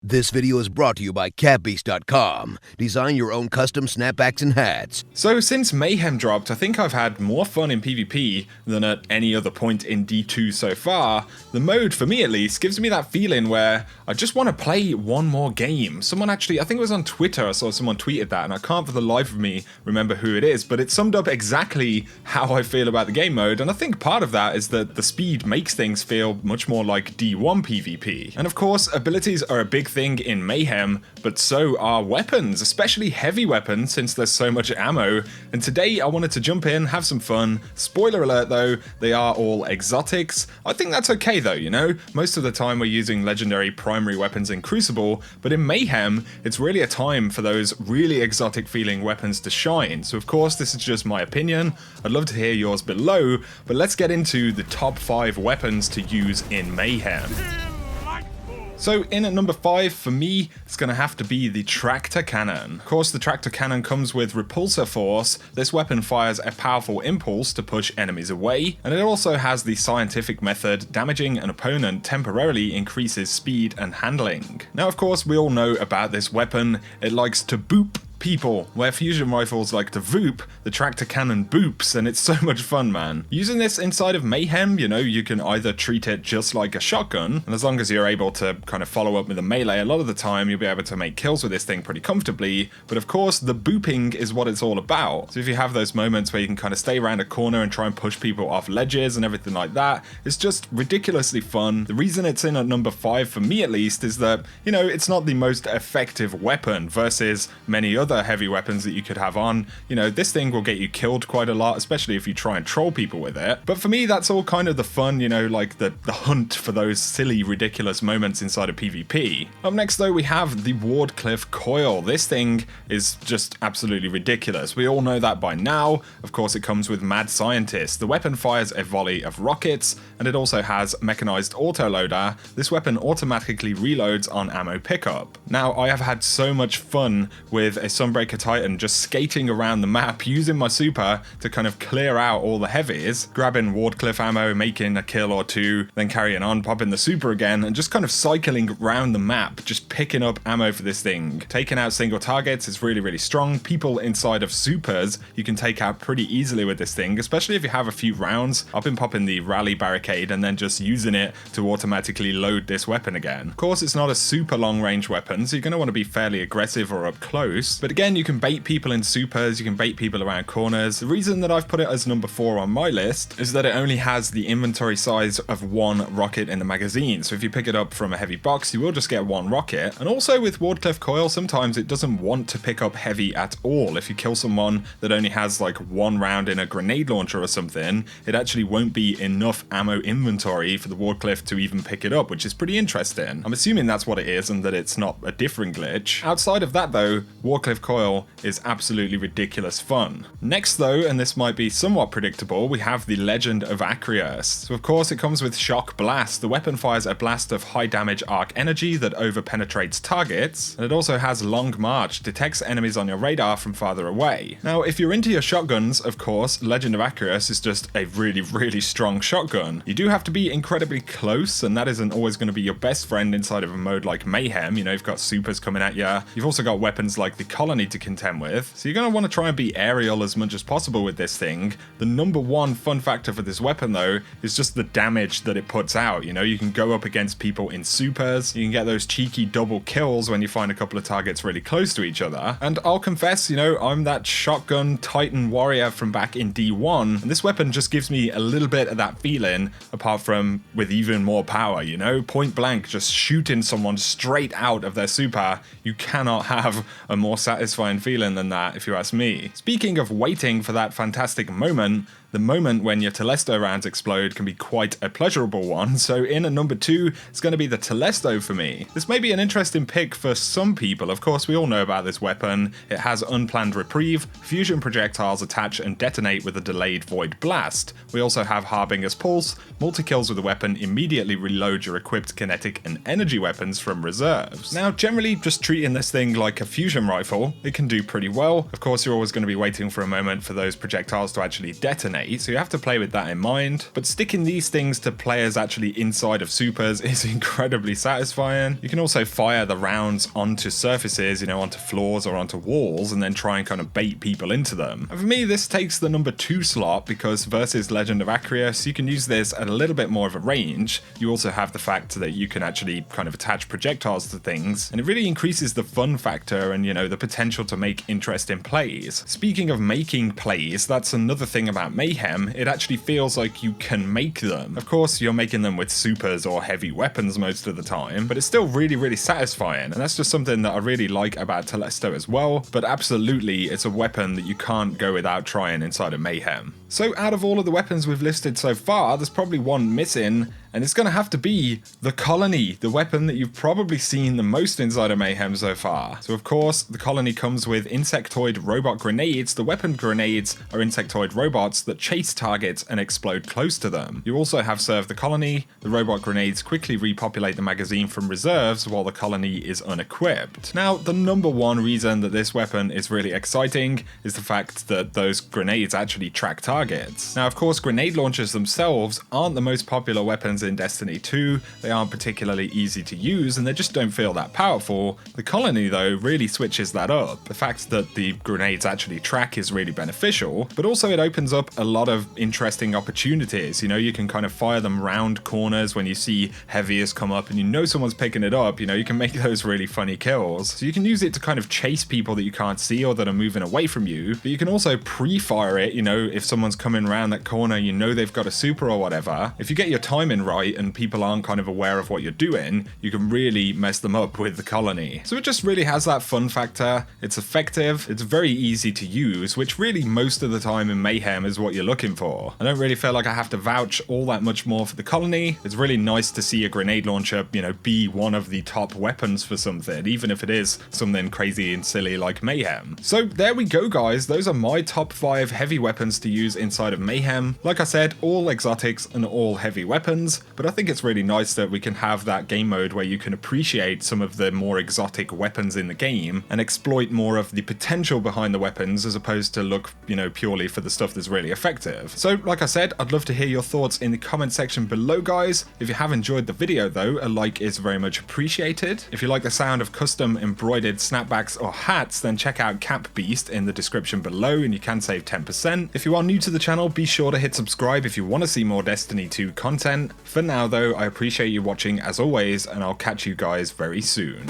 This video is brought to you by CatBeast.com. Design your own custom snapbacks and hats. So since Mayhem dropped, I think I've had more fun in PvP than at any other point in D2 so far. The mode, for me at least, gives me that feeling where I just want to play one more game. Someone actually, I think it was on Twitter, I saw someone tweeted that, and I can't for the life of me remember who it is, but it summed up exactly how I feel about the game mode, and I think part of that is that the speed makes things feel much more like D1 PvP. And of course, abilities are a big thing in Mayhem, but so are weapons, especially heavy weapons since there's so much ammo. And today I wanted to jump in, have some fun. Spoiler alert though, they are all exotics. I think that's okay though, you know? Most of the time we're using legendary primary weapons in Crucible, but in Mayhem, it's really a time for those really exotic feeling weapons to shine. So of course this is just my opinion. I'd love to hear yours below, but let's get into the top 5 weapons to use in Mayhem. So in at number 5, for me, it's going to have to be the Tractor Cannon. Of course, the Tractor Cannon comes with Repulsor Force. This weapon fires a powerful impulse to push enemies away, and it also has the scientific method, damaging an opponent temporarily increases speed and handling. Now, of course, we all know about this weapon. It likes to boop people. Where fusion rifles like to voop, the Tractor Cannon boops, and it's so much fun, man. Using this inside of Mayhem, you know, you can either treat it just like a shotgun, and as long as you're able to kind of follow up with a melee, a lot of the time you'll be able to make kills with this thing pretty comfortably, but of course the booping is what it's all about. So if you have those moments where you can kind of stay around a corner and try and push people off ledges and everything like that, it's just ridiculously fun. The reason it's in at number 5, for me at least, is that, you know, it's not the most effective weapon versus many other heavy weapons that you could have on. You know, this thing will get you killed quite a lot, especially if you try and troll people with it. But for me, that's all kind of the fun, you know, like the hunt for those silly, ridiculous moments inside of PvP. Up next though, we have the Wardcliff Coil. This thing is just absolutely ridiculous. We all know that by now. Of course, it comes with Mad Scientist. The weapon fires a volley of rockets, and it also has mechanized autoloader. This weapon automatically reloads on ammo pickup. Now, I have had so much fun with a Sunbreaker Titan just skating around the map using my super to kind of clear out all the heavies, grabbing Wardcliff ammo, making a kill or two, then carrying on, popping the super again, and just kind of cycling around the map, just picking up ammo for this thing. Taking out single targets is really, really strong. People inside of supers you can take out pretty easily with this thing, especially if you have a few rounds. I've been popping the rally barricade and then just using it to automatically load this weapon again. Of course, it's not a super long range weapon, so you're going to want to be fairly aggressive or up close, but again, you can bait people in supers, you can bait people around corners. The reason that I've put it as number 4 on my list is that it only has the inventory size of 1 rocket in the magazine, so if you pick it up from a heavy box, you will just get 1 rocket. And also with Wardcliff Coil, sometimes it doesn't want to pick up heavy at all. If you kill someone that only has like 1 round in a grenade launcher or something, it actually won't be enough ammo inventory for the Wardcliff to even pick it up, which is pretty interesting. I'm assuming that's what it is and that it's not a different glitch. Outside of that though, Wardcliff Coil is absolutely ridiculous fun. Next though, and this might be somewhat predictable, we have the Legend of Icarus. So of course it comes with Shock Blast. The weapon fires a blast of high damage arc energy that over-penetrates targets, and it also has Long March, detects enemies on your radar from farther away. Now if you're into your shotguns, of course, Legend of Icarus is just a really, really strong shotgun. You do have to be incredibly close, and that isn't always going to be your best friend inside of a mode like Mayhem. You know, you've got supers coming at you. You've also got weapons like the Colony to contend with, so you're going to want to try and be aerial as much as possible with this thing. The number 1 fun factor for this weapon though is just the damage that it puts out. You know, you can go up against people in supers, you can get those cheeky double kills when you find a couple of targets really close to each other, and I'll confess, you know, I'm that shotgun Titan warrior from back in D1, and this weapon just gives me a little bit of that feeling, apart from with even more power, you know, point blank just shooting someone straight out of their super. You cannot have a more satisfying feeling than that, if you ask me. Speaking of waiting for that fantastic moment, the moment when your Telesto rounds explode can be quite a pleasurable one, so in at number 2, it's going to be the Telesto for me. This may be an interesting pick for some people. Of course, we all know about this weapon. It has unplanned reprieve, fusion projectiles attach and detonate with a delayed void blast. We also have Harbinger's Pulse, multi-kills with the weapon immediately reload your equipped kinetic and energy weapons from reserves. Now, generally, just treating this thing like a fusion rifle, it can do pretty well. Of course, you're always going to be waiting for a moment for those projectiles to actually detonate, teammate, so you have to play with that in mind. But sticking these things to players actually inside of supers is incredibly satisfying. You can also fire the rounds onto surfaces, you know, onto floors or onto walls, and then try and kind of bait people into them. And for me, this takes the number 2 slot because versus Legend of Icarus, you can use this at a little bit more of a range. You also have the fact that you can actually kind of attach projectiles to things, and it really increases the fun factor and, you know, the potential to make interesting plays. Speaking of making plays, that's another thing about Mayhem. It actually feels like you can make them. Of course, you're making them with supers or heavy weapons most of the time, but it's still really, really satisfying, and that's just something that I really like about Telesto as well. But absolutely, it's a weapon that you can't go without trying inside of Mayhem. So out of all of the weapons we've listed so far, there's probably one missing, and it's going to have to be the Colony, the weapon that you've probably seen the most inside of Mayhem so far. So of course, the Colony comes with insectoid robot grenades. The weapon grenades are insectoid robots that chase targets and explode close to them. You also have Serve the Colony. The robot grenades quickly repopulate the magazine from reserves while the Colony is unequipped. Now, the number one reason that this weapon is really exciting is the fact that those grenades actually track targets. Now, of course, grenade launchers themselves aren't the most popular weapons in Destiny 2, they aren't particularly easy to use and they just don't feel that powerful. The Colony though really switches that up. The fact that the grenades actually track is really beneficial, but also it opens up a lot of interesting opportunities. You know, you can kind of fire them round corners when you see heavies come up and you know someone's picking it up, you know, you can make those really funny kills. So you can use it to kind of chase people that you can't see or that are moving away from you, but you can also pre-fire it, you know, if someone's coming around that corner, you know they've got a super or whatever. If you get your timing right and people aren't kind of aware of what you're doing, you can really mess them up with the Colony. So it just really has that fun factor. It's effective, it's very easy to use, which really most of the time in Mayhem is what you're looking for. I don't really feel like I have to vouch all that much more for the Colony. It's really nice to see a grenade launcher, you know, be one of the top weapons for something, even if it is something crazy and silly like Mayhem. So there we go, guys. Those are my top 5 heavy weapons to use inside of Mayhem. Like I said, all exotics and all heavy weapons, but I think it's really nice that we can have that game mode where you can appreciate some of the more exotic weapons in the game and exploit more of the potential behind the weapons as opposed to look, you know, purely for the stuff that's really effective. So like I said, I'd love to hear your thoughts in the comment section below, guys. If you have enjoyed the video though, a like is very much appreciated. If you like the sound of custom embroidered snapbacks or hats, then check out Cap Beast in the description below and you can save 10%. If you are new to the channel, be sure to hit subscribe if you want to see more Destiny 2 content. For now though, I appreciate you watching as always, and I'll catch you guys very soon.